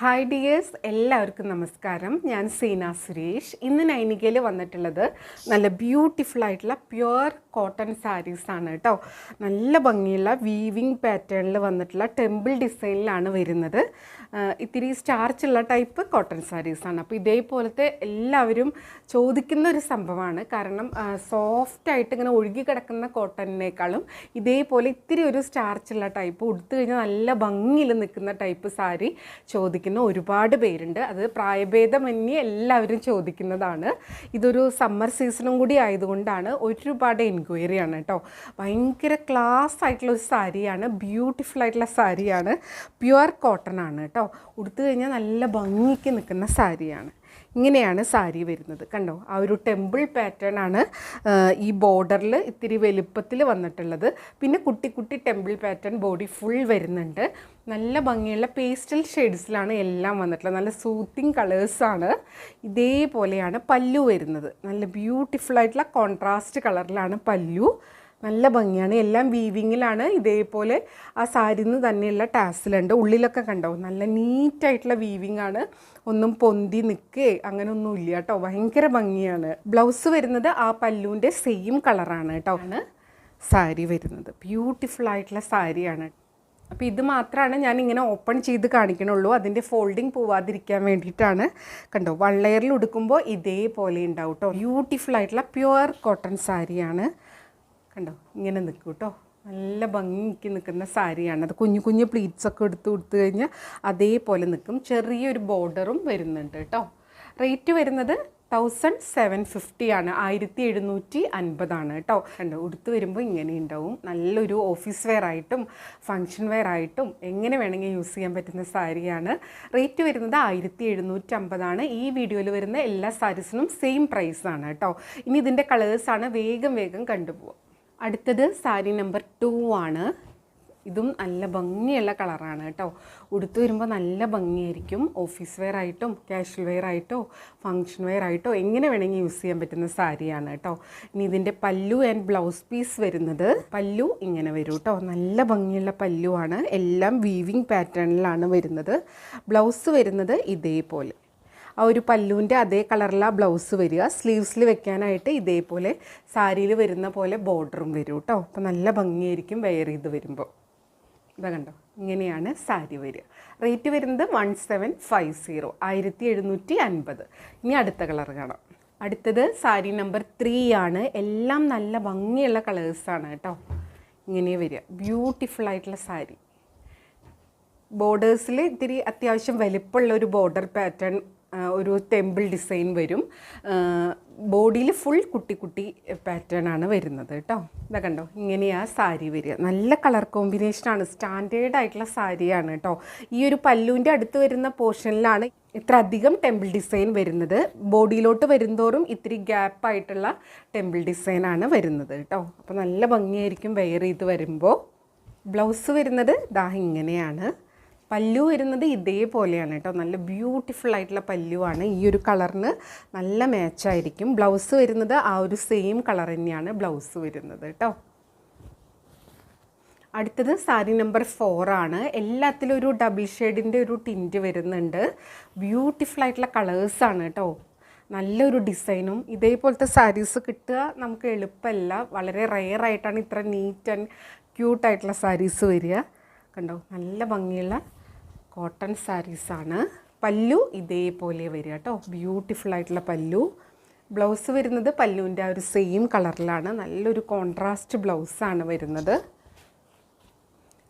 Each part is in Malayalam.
ഹായ് ഡിയേഴ്സ്, എല്ലാവർക്കും നമസ്കാരം. ഞാൻ സീന സുരേഷ്. ഇന്ന് നൈനികയിൽ വന്നിട്ടുള്ളത് നല്ല ബ്യൂട്ടിഫുൾ ആയിട്ടുള്ള പ്യുവർ കോട്ടൺ സാരീസാണ് കേട്ടോ. നല്ല ഭംഗിയുള്ള വീവിങ് പാറ്റേണിൽ വന്നിട്ടുള്ള ടെമ്പിൾ ഡിസൈനിലാണ് വരുന്നത്. ഇത്തിരി സ്റ്റാർച്ചുള്ള ടൈപ്പ് കോട്ടൺ സാരീസാണ്. അപ്പോൾ ഇതേപോലത്തെ എല്ലാവരും ചോദിക്കുന്ന ഒരു സംഭവമാണ്. കാരണം സോഫ്റ്റായിട്ട് ഇങ്ങനെ ഒഴുകി കിടക്കുന്ന കോട്ടണിനേക്കാളും ഇതേപോലെ ഇത്തിരി ഒരു സ്റ്റാർച്ചുള്ള ടൈപ്പ് ഉടുത്തു കഴിഞ്ഞാൽ നല്ല ഭംഗിയിൽ നിൽക്കുന്ന ടൈപ്പ് സാരി ചോദിക്കുന്ന ഒരുപാട് പേരുണ്ട്. അത് പ്രായഭേദമന്യേ എല്ലാവരും ചോദിക്കുന്നതാണ്. ഇതൊരു സമ്മർ സീസണും കൂടി ആയതുകൊണ്ടാണ് ഒരുപാട് എൻക്വയറിയാണ് കേട്ടോ. ഭയങ്കര ക്ലാസ് ആയിട്ടുള്ള ഒരു സാരിയാണ്, ബ്യൂട്ടിഫുൾ ആയിട്ടുള്ള സാരിയാണ്, പ്യുവർ കോട്ടൺ ആണ് കേട്ടോ. ഉടുത്തു കഴിഞ്ഞാൽ നല്ല ഭംഗിക്ക് നിൽക്കുന്ന സാരിയാണ്. ഇങ്ങനെയാണ് സാരി വരുന്നത്. കണ്ടോ, ആ ഒരു ടെമ്പിൾ പാറ്റേൺ ആണ് ഈ ബോർഡറിൽ ഇത്തിരി വലുപ്പത്തിൽ വന്നിട്ടുള്ളത്. പിന്നെ കുട്ടി കുട്ടി ടെമ്പിൾ പാറ്റേൺ ബോഡി ഫുൾ വരുന്നുണ്ട്. നല്ല ഭംഗിയുള്ള പേസ്റ്റൽ ഷെയ്ഡ്സിലാണ് എല്ലാം വന്നിട്ടുള്ളത്. നല്ല സൂത്തിങ് കളേഴ്സാണ്. ഇതേപോലെയാണ് പല്ലു വരുന്നത്. നല്ല ബ്യൂട്ടിഫുൾ ആയിട്ടുള്ള കോൺട്രാസ്റ്റ് കളറിലാണ് പല്ലു. നല്ല ഭംഗിയാണ്. എല്ലാം വീവിങ്ങിലാണ്. ഇതേപോലെ ആ സാരിയിൽ നിന്ന് തന്നെയുള്ള ടാസിലുണ്ട്. ഉള്ളിലൊക്കെ കണ്ടോ, നല്ല നീറ്റായിട്ടുള്ള വീവിങ് ആണ്. ഒന്നും പൊന്തി നിൽക്കേ അങ്ങനെയൊന്നും ഇല്ല കേട്ടോ. ഭയങ്കര ഭംഗിയാണ്. ബ്ലൗസ് വരുന്നത് ആ പല്ലുവിൻ്റെ സെയിം കളറാണ് കേട്ടോ. ആണ് സാരി വരുന്നത്. ബ്യൂട്ടിഫുൾ ആയിട്ടുള്ള സാരിയാണ്. അപ്പോൾ ഇത് മാത്രമാണ് ഞാൻ ഇങ്ങനെ ഓപ്പൺ ചെയ്ത് കാണിക്കണുള്ളൂ. അതിൻ്റെ ഫോൾഡിങ് പോവാതിരിക്കാൻ വേണ്ടിയിട്ടാണ്. കണ്ടോ, വൺ ലെയറിൽ ഉടുക്കുമ്പോൾ ഇതേപോലെ ഉണ്ടാവും കേട്ടോ. ബ്യൂട്ടിഫുൾ ആയിട്ടുള്ള പ്യുവർ കോട്ടൺ സാരിയാണ്. കണ്ടോ, ഇങ്ങനെ നിൽക്കും കേട്ടോ. നല്ല ഭംഗിക്ക് നിൽക്കുന്ന സാരിയാണ്. അത് കുഞ്ഞു കുഞ്ഞു പ്ലീറ്റ്സൊക്കെ കൊടുത്തു കഴിഞ്ഞാൽ അതേപോലെ നിൽക്കും. ചെറിയൊരു ബോർഡറും വരുന്നുണ്ട് കേട്ടോ. റേറ്റ് വരുന്നത് 1750 ആണ്, 1750 കേട്ടോ. കണ്ടോ, ഉടുത്ത് വരുമ്പോൾ ഇങ്ങനെ ഉണ്ടാവും. നല്ലൊരു ഓഫീസ് വെയർ ആയിട്ടും ഫങ്ഷൻ വെയർ ആയിട്ടും എങ്ങനെ വേണമെങ്കിൽ യൂസ് ചെയ്യാൻ പറ്റുന്ന സാരിയാണ്. റേറ്റ് വരുന്നത് 1750 ഈ വീഡിയോയിൽ വരുന്ന എല്ലാ സാരീസിനും സെയിം പ്രൈസാണ് കേട്ടോ. ഇനി ഇതിൻ്റെ കളേഴ്സാണ്, വേഗം കണ്ടുപോകും. അടുത്തത് സാരി നമ്പർ 2 ആണ്. ഇതും നല്ല ഭംഗിയുള്ള കളറാണ് കേട്ടോ. ഉടുത്തു വരുമ്പോൾ നല്ല ഭംഗിയായിരിക്കും. ഓഫീസ് വെയർ ആയിട്ടും കാഷ്വൽ വെയർ ആയിട്ടോ ഫങ്ഷൻ വെയർ ആയിട്ടോ എങ്ങനെ വേണമെങ്കിൽ യൂസ് ചെയ്യാൻ പറ്റുന്ന സാരിയാണ് കേട്ടോ. ഇനി ഇതിൻ്റെ പല്ലു ആൻഡ് ബ്ലൗസ് പീസ് വരുന്നത്, പല്ലു ഇങ്ങനെ വരും കേട്ടോ. നല്ല ഭംഗിയുള്ള പല്ലുവാണ്. എല്ലാം വീവിങ് പാറ്റേണിലാണ് വരുന്നത്. ബ്ലൗസ് വരുന്നത് ഇതേപോലെ ആ ഒരു പല്ലുവിൻ്റെ അതേ കളറിലാണ് ബ്ലൗസ് വരിക. സ്ലീവ്സിൽ വെക്കാനായിട്ട് ഇതേപോലെ സാരിയിൽ വരുന്ന പോലെ ബോർഡറും വരും കേട്ടോ. അപ്പോൾ നല്ല ഭംഗിയായിരിക്കും വെയർ ചെയ്ത് വരുമ്പോൾ. ഇതാ കണ്ടോ, ഇങ്ങനെയാണ് സാരി വരിക. റേറ്റ് വരുന്നത് 1750, 1750. ഇനി അടുത്ത കളർ കാണാം. അടുത്തത് സാരി നമ്പർ 3 ആണ്. എല്ലാം നല്ല ഭംഗിയുള്ള കളേഴ്സാണ് കേട്ടോ. ഇങ്ങനെ വരിക, ബ്യൂട്ടിഫുൾ ആയിട്ടുള്ള സാരി. ബോർഡേഴ്സിൽ ഇത്തിരി അത്യാവശ്യം വലിപ്പമുള്ള ഒരു ബോർഡർ പാറ്റേൺ, ഒരു ടെമ്പിൾ ഡിസൈൻ വരും. ബോഡിയിൽ ഫുൾ കുട്ടി കുട്ടി പാറ്റേൺ ആണ് വരുന്നത് കേട്ടോ. ഇതാ കണ്ടോ, ഇങ്ങനെയാണ് സാരി വരിക. നല്ല കളർ കോമ്പിനേഷനാണ്. സ്റ്റാൻഡേർഡ് ആയിട്ടുള്ള സാരിയാണ് കേട്ടോ. ഈ ഒരു പല്ലുവിൻ്റെ അടുത്ത് വരുന്ന പോർഷനിലാണ് ഇത്ര അധികം ടെമ്പിൾ ഡിസൈൻ വരുന്നത്. ബോഡിയിലോട്ട് വരുന്തോറും ഇത്തിരി ഗ്യാപ്പായിട്ടുള്ള ടെമ്പിൾ ഡിസൈനാണ് വരുന്നത് കേട്ടോ. അപ്പോൾ നല്ല ഭംഗിയായിരിക്കും വെയർ ചെയ്ത് വരുമ്പോൾ. ബ്ലൗസ് വരുന്നത് ദാ ഇങ്ങനെയാണ്. പല്ലു വരുന്നത് ഇതേപോലെയാണ് കേട്ടോ. നല്ല ബ്യൂട്ടിഫുൾ ആയിട്ടുള്ള പല്ലുവാണ്. ഈ ഒരു കളറിന് നല്ല മാച്ചായിരിക്കും. ബ്ലൗസ് വരുന്നത് ആ ഒരു സെയിം കളർ തന്നെയാണ് ബ്ലൗസ് വരുന്നത് കേട്ടോ. അടുത്തത് സാരി നമ്പർ 4 ആണ്. എല്ലാത്തിലും ഒരു ഡബിൾ ഷെയ്ഡിൻ്റെ ഒരു ടിൻറ്റ് വരുന്നുണ്ട്. ബ്യൂട്ടിഫുൾ ആയിട്ടുള്ള കളേഴ്സാണ് കേട്ടോ. നല്ലൊരു ഡിസൈനും. ഇതേപോലത്തെ സാരീസ് കിട്ടുക നമുക്ക് എളുപ്പമല്ല. വളരെ റെയർ ആയിട്ടാണ് ഇത്ര നീറ്റ് ആൻഡ് ക്യൂട്ടായിട്ടുള്ള സാരീസ് വരിക. കണ്ടോ, നല്ല ഭംഗിയുള്ള കോട്ടൺ സാരീസാണ്. പല്ലു ഇതേപോലെ വരിക കേട്ടോ. ബ്യൂട്ടിഫുൾ ആയിട്ടുള്ള പല്ലു. ബ്ലൗസ് വരുന്നത് പല്ലുവിൻ്റെ ആ ഒരു സെയിം കളറിലാണ്. നല്ലൊരു കോൺട്രാസ്റ്റ് ബ്ലൗസാണ് വരുന്നത്.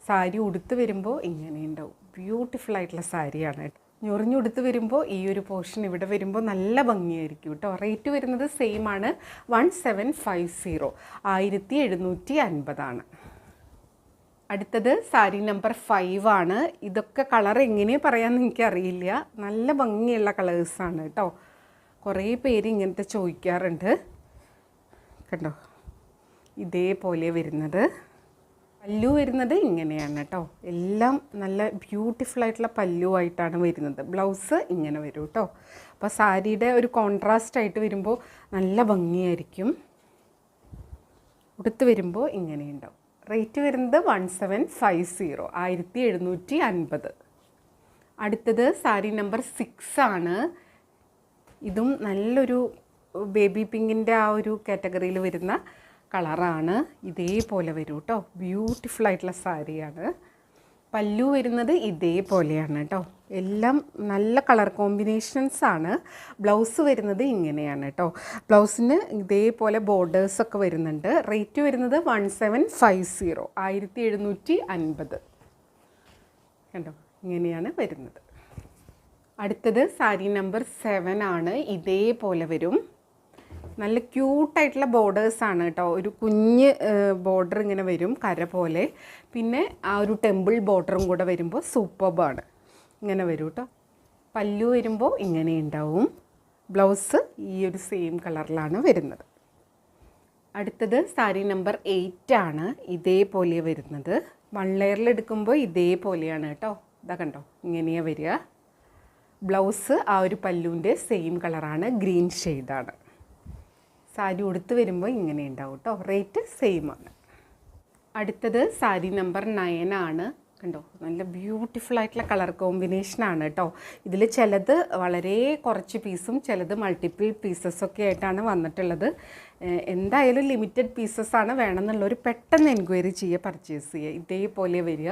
സാരി ഉടുത്ത് വരുമ്പോൾ ഇങ്ങനെ ഉണ്ടാവും. ബ്യൂട്ടിഫുൾ ആയിട്ടുള്ള സാരിയാണ്. ഞൊറിഞ്ഞുടുത്ത് വരുമ്പോൾ ഈ ഒരു പോർഷൻ ഇവിടെ വരുമ്പോൾ നല്ല ഭംഗിയായിരിക്കും കേട്ടോ. റേറ്റ് വരുന്നത് സെയിം ആണ്, 1750, 1750. അടുത്തത് സാരി നമ്പർ 5 ആണ്. ഇതൊക്കെ കളർ എങ്ങനെ പറയാമെന്ന് എനിക്കറിയില്ല. നല്ല ഭംഗിയുള്ള കളേഴ്സാണ് കേട്ടോ. കുറേ പേര് ഇങ്ങനത്തെ ചോദിക്കാറുണ്ട്. കണ്ടോ, ഇതേപോലെ വരുന്നത്. പല്ലു വരുന്നത് ഇങ്ങനെയാണ് കേട്ടോ. എല്ലാം നല്ല ബ്യൂട്ടിഫുൾ ആയിട്ടുള്ള പല്ലുവായിട്ടാണ് വരുന്നത്. ബ്ലൗസ് ഇങ്ങനെ വരും കേട്ടോ. അപ്പോൾ സാരിയുടെ ഒരു കോൺട്രാസ്റ്റ് ആയിട്ട് വരുമ്പോൾ നല്ല ഭംഗിയായിരിക്കും. ഉടുത്ത് വരുമ്പോൾ ഇങ്ങനെ ഉണ്ടാവും. റേറ്റ് വരുന്നത് 1750, 1750. അടുത്തത് സാരി നമ്പർ 6 ആണ്. ഇതും നല്ലൊരു ബേബി പിങ്കിൻ്റെ ആ ഒരു കാറ്റഗറിയിൽ വരുന്ന കളറാണ്. ഇതേപോലെ വരും കേട്ടോ. ബ്യൂട്ടിഫുൾ ആയിട്ടുള്ള സാരിയാണ്. പല്ലു വരുന്നത് ഇതേപോലെയാണ് കേട്ടോ. എല്ലാം നല്ല കളർ കോമ്പിനേഷൻസ് ആണ്. ബ്ലൗസ് വരുന്നത് ഇങ്ങനെയാണ് കേട്ടോ. ബ്ലൗസിന് ഇതേപോലെ ബോർഡേഴ്സൊക്കെ വരുന്നുണ്ട്. റേറ്റ് വരുന്നത് 1750, 1750 കണ്ടോ. ഇങ്ങനെയാണ് വരുന്നത്. അടുത്തത് സാരി നമ്പർ 7 ആണ്. ഇതേപോലെ വരും. നല്ല ക്യൂട്ടായിട്ടുള്ള ബോർഡേഴ്സാണ് കേട്ടോ. ഒരു കുഞ്ഞ് ബോർഡർ ഇങ്ങനെ വരും കര പോലെ. പിന്നെ ആ ഒരു ടെമ്പിൾ ബോർഡറും കൂടെ വരുമ്പോൾ സൂപ്പർബാണ്. ഇങ്ങനെ വരും കേട്ടോ. പല്ലു വരുമ്പോൾ ഇങ്ങനെ ഉണ്ടാവും. ബ്ലൗസ് ഈ ഒരു സെയിം കളറിലാണ് വരുന്നത്. അടുത്തത് സാരി നമ്പർ 8 ആണ്. ഇതേപോലെ വരുന്നത്. 1 ലെയറിൽ എടുക്കുമ്പോൾ ഇതേപോലെയാണ് കേട്ടോ. ഇതാ കണ്ടോ, ഇങ്ങനെയാണ് വരിക. ബ്ലൗസ് ആ ഒരു പല്ലുവിൻ്റെ സെയിം കളറാണ്, ഗ്രീൻ ഷെയ്ഡാണ്. സാരി ഉടുത്ത് വരുമ്പോൾ ഇങ്ങനെ ഉണ്ടാവും കേട്ടോ. റേറ്റ് സെയിം ആണ്. അടുത്തത് സാരി നമ്പർ 9 ആണ്. കണ്ടോ, നല്ല ബ്യൂട്ടിഫുൾ ആയിട്ടുള്ള കളർ കോമ്പിനേഷനാണ് കേട്ടോ. ഇതിൽ ചിലത് വളരെ കുറച്ച് പീസും ചിലത് മൾട്ടിപ്പിൾ പീസസൊക്കെ ആയിട്ടാണ് വന്നിട്ടുള്ളത്. എന്തായാലും ലിമിറ്റഡ് പീസസ്സാണ്. വേണമെന്നുള്ളൊരു പെട്ടെന്ന് എൻക്വയറി ചെയ്യുക, പർച്ചേസ് ചെയ്യുക. ഇതേപോലെ വരിക.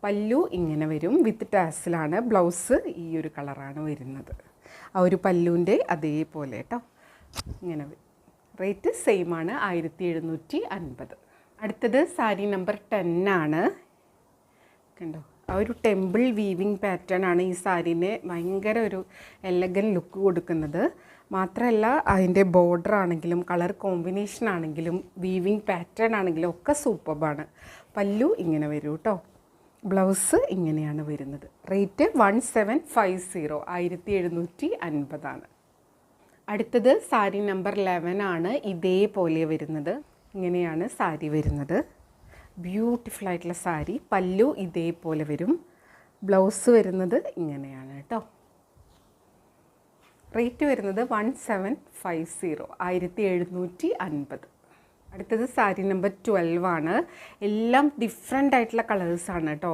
പല്ലു ഇങ്ങനെ വരും, വിത്ത് ടാസിലാണ്. ബ്ലൗസ് ഈ ഒരു കളറാണ് വരുന്നത്. ആ ഒരു പല്ലുവിൻ്റെ അതേപോലെ കേട്ടോ. ഇങ്ങനെ വരും. റേറ്റ് സെയിം ആണ്, 1750. അടുത്തത് സാരി നമ്പർ 10 ആണ്. കണ്ടോ, ആ ഒരു ടെമ്പിൾ വീവിങ് പാറ്റേൺ ആണ് ഈ സാരീനെ ഭയങ്കര ഒരു എലഗൻ ലുക്ക് കൊടുക്കുന്നത്. മാത്രമല്ല അതിൻ്റെ ബോർഡർ ആണെങ്കിലും കളർ കോമ്പിനേഷൻ ആണെങ്കിലും വീവിങ് പാറ്റേൺ ആണെങ്കിലും ഒക്കെ സൂപ്പർബാണ്. പല്ലു ഇങ്ങനെ വരും കേട്ടോ. ബ്ലൗസ് ഇങ്ങനെയാണ് വരുന്നത്. റേറ്റ് 1750, 1750 ആണ്. അടുത്തത് സാരി നമ്പർ 11 ആണ്. ഇതേപോലെ വരുന്നത്. ഇങ്ങനെയാണ് സാരി വരുന്നത്. ബ്യൂട്ടിഫുൾ ആയിട്ടുള്ള സാരി. പല്ലു ഇതേപോലെ വരും. ബ്ലൗസ് വരുന്നത് ഇങ്ങനെയാണ് കേട്ടോ. റേറ്റ് വരുന്നത് 1750, 1750. അടുത്തത് സാരി നമ്പർ 12 ആണ്. എല്ലാം ഡിഫറെൻ്റ് ആയിട്ടുള്ള കളേഴ്സാണ് കേട്ടോ.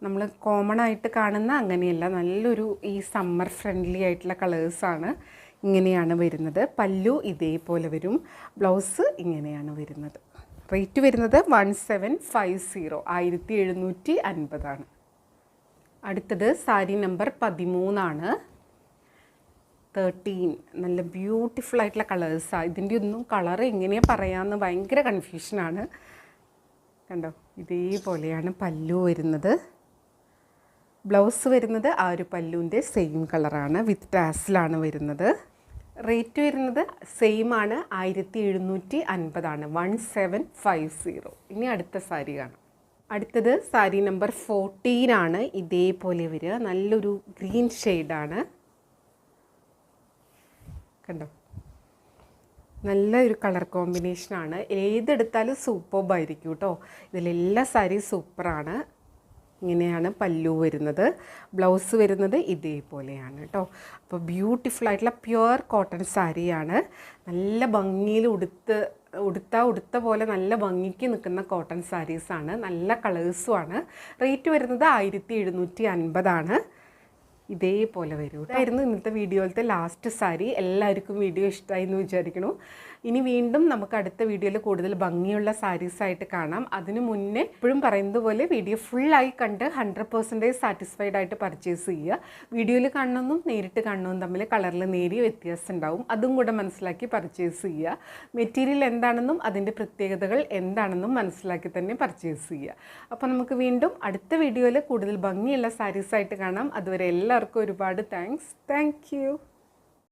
നമ്മൾ കോമൺ ആയിട്ട് കാണുന്ന അങ്ങനെയല്ല, നല്ലൊരു ഈ സമ്മർ ഫ്രണ്ട്ലി ആയിട്ടുള്ള കളേഴ്സാണ്. ഇങ്ങനെയാണ് വരുന്നത്. പല്ലു ഇതേപോലെ വരും. ബ്ലൗസ് ഇങ്ങനെയാണ് വരുന്നത്. റേറ്റ് വരുന്നത് 1750, 1750 ആണ്. അടുത്തത് സാരി നമ്പർ 13 ആണ്. 13 നല്ല ബ്യൂട്ടിഫുൾ ആയിട്ടുള്ള കളേഴ്സാണ്. ഇതിൻ്റെ ഒന്നും കളർ എങ്ങനെയാണ് പറയാമെന്ന് ഭയങ്കര കൺഫ്യൂഷനാണ്. കണ്ടോ, ഇതേപോലെയാണ് പല്ലു വരുന്നത്. ബ്ലൗസ് വരുന്നത് ആ ഒരു പല്ലുവിൻ്റെ സെയിം കളറാണ്, വിത്ത് ടാസിലാണ് വരുന്നത്. റേറ്റ് വരുന്നത് സെയിം ആണ്, 1750 ആണ്, 1750. ഇനി അടുത്ത സാരി കാണാം. അടുത്തത് സാരി നമ്പർ 14 ആണ്. ഇതേപോലെ വരിക. നല്ലൊരു ഗ്രീൻ ഷെയ്ഡാണ്. കണ്ടോ, നല്ലൊരു കളർ കോമ്പിനേഷനാണ്. ഏതെടുത്താലും സൂപ്പർബായിരിക്കും കേട്ടോ. ഇതിലെല്ലാ സാരിയും സൂപ്പറാണ്. ഇങ്ങനെയാണ് പല്ലു വരുന്നത്. ബ്ലൗസ് വരുന്നത് ഇതേപോലെയാണ് കേട്ടോ. അപ്പോൾ ബ്യൂട്ടിഫുൾ ആയിട്ടുള്ള പ്യുവർ കോട്ടൺ സാരിയാണ്. നല്ല ഭംഗിയിൽ ഉടുത്ത പോലെ നല്ല ഭംഗിക്ക് നിൽക്കുന്ന കോട്ടൺ സാരീസാണ്. നല്ല കളേഴ്സുമാണ്. റേറ്റ് വരുന്നത് 1750 ആണ്. ഇതേപോലെ വരും. ഇതായിരുന്നു ഇന്നത്തെ വീഡിയോയിലത്തെ ലാസ്റ്റ് സാരി. എല്ലാവർക്കും വീഡിയോ ഇഷ്ടമായി എന്ന് വിചാരിക്കണു. ഇനി വീണ്ടും നമുക്ക് അടുത്ത വീഡിയോയിൽ കൂടുതൽ ഭംഗിയുള്ള സാരീസായിട്ട് കാണാം. അതിനു മുന്നേ എപ്പോഴും പറയുന്നത് പോലെ വീഡിയോ ഫുള്ളായി കണ്ട് 100% സാറ്റിസ്ഫൈഡ് ആയിട്ട് പർച്ചേസ് ചെയ്യുക. വീഡിയോയിൽ കാണുന്നതും നേരിട്ട് കാണുന്നതും തമ്മിൽ കളറിൽ നേരിയ വ്യത്യാസം ഉണ്ടാവും. അതും കൂടെ മനസ്സിലാക്കി പർച്ചേസ് ചെയ്യുക. മെറ്റീരിയൽ എന്താണെന്നും അതിൻ്റെ പ്രത്യേകതകൾ എന്താണെന്നും മനസ്സിലാക്കി തന്നെ പർച്ചേസ് ചെയ്യുക. അപ്പോൾ നമുക്ക് വീണ്ടും അടുത്ത വീഡിയോയിൽ കൂടുതൽ ഭംഗിയുള്ള സാരീസായിട്ട് കാണാം. അതുവരെ എല്ലാവർക്കും ഒരുപാട് താങ്ക്സ്. Thank you.